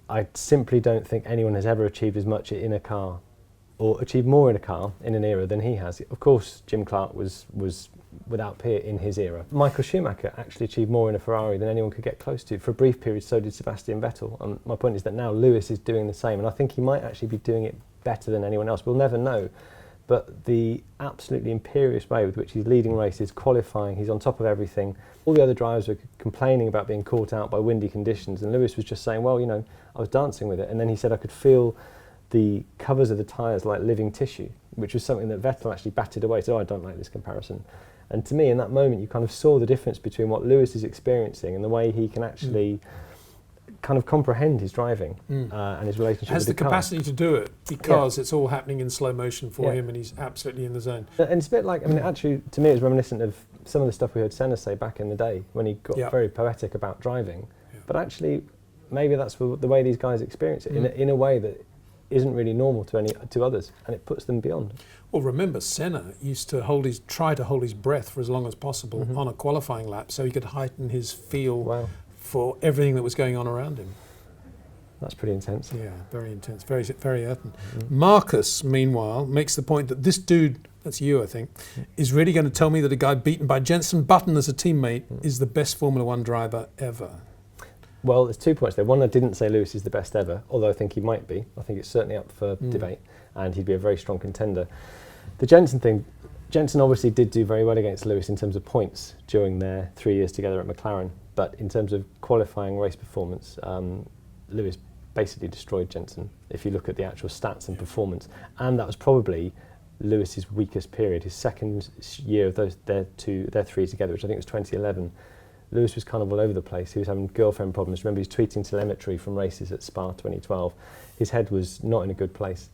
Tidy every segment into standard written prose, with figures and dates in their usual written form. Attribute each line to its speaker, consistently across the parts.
Speaker 1: I simply don't think anyone has ever achieved as much in a car, or achieved more in a car in an era than he has. Of course, Jim Clark was without peer in his era. Michael Schumacher actually achieved more in a Ferrari than anyone could get close to. For a brief period, so did Sebastian Vettel. And my point is that now Lewis is doing the same, and I think he might actually be doing it better than anyone else. We'll never know. But the absolutely imperious way with which he's leading races, qualifying, he's on top of everything. All the other drivers were complaining about being caught out by windy conditions, and Lewis was just saying, well, you know, I was dancing with it. And then he said, I could feel the covers of the tyres like living tissue, which was something that Vettel actually batted away. So I don't like this comparison. And to me, in that moment, you kind of saw the difference between what Lewis is experiencing and the way he can actually kind of comprehend his driving and his relationship
Speaker 2: has
Speaker 1: with the car.
Speaker 2: Has the capacity to do it because it's all happening in slow motion for him, and he's absolutely in the zone.
Speaker 1: And it's a bit like, I mean, actually, to me, it's reminiscent of some of the stuff we heard Senna say back in the day when he got very poetic about driving. But actually, maybe that's the way these guys experience it, in a way that isn't really normal to others, and it puts them beyond.
Speaker 2: Well, remember, Senna used to try to hold his breath for as long as possible on a qualifying lap, so he could heighten his feel for everything that was going on around him.
Speaker 1: That's pretty intense.
Speaker 2: Yeah, very intense, very, very earthen. Marcus, meanwhile, makes the point that this dude, that's you, I think, is really going to tell me that a guy beaten by Jenson Button as a teammate is the best Formula One driver ever.
Speaker 1: Well, there's 2 points there. One, I didn't say Lewis is the best ever, although I think he might be. I think it's certainly up for debate, and he'd be a very strong contender. The Jenson thing, Jenson obviously did do very well against Lewis in terms of points during their 3 years together at McLaren, but in terms of qualifying race performance, Lewis basically destroyed Jenson, if you look at the actual stats and performance. And that was probably Lewis's weakest period, his second year of their three together, which I think was 2011. Lewis was kind of all over the place. He was having girlfriend problems. Remember, he was tweeting telemetry from races at Spa 2012. His head was not in a good place.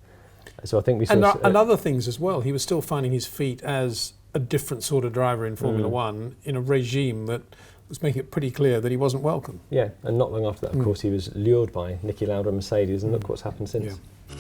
Speaker 1: So I think we saw...
Speaker 2: And other things as well. He was still finding his feet as a different sort of driver in Formula One in a regime that was making it pretty clear that he wasn't welcome.
Speaker 1: Yeah, and not long after that, of course, he was lured by Niki Lauda and Mercedes, and look what's happened since.
Speaker 2: Yeah.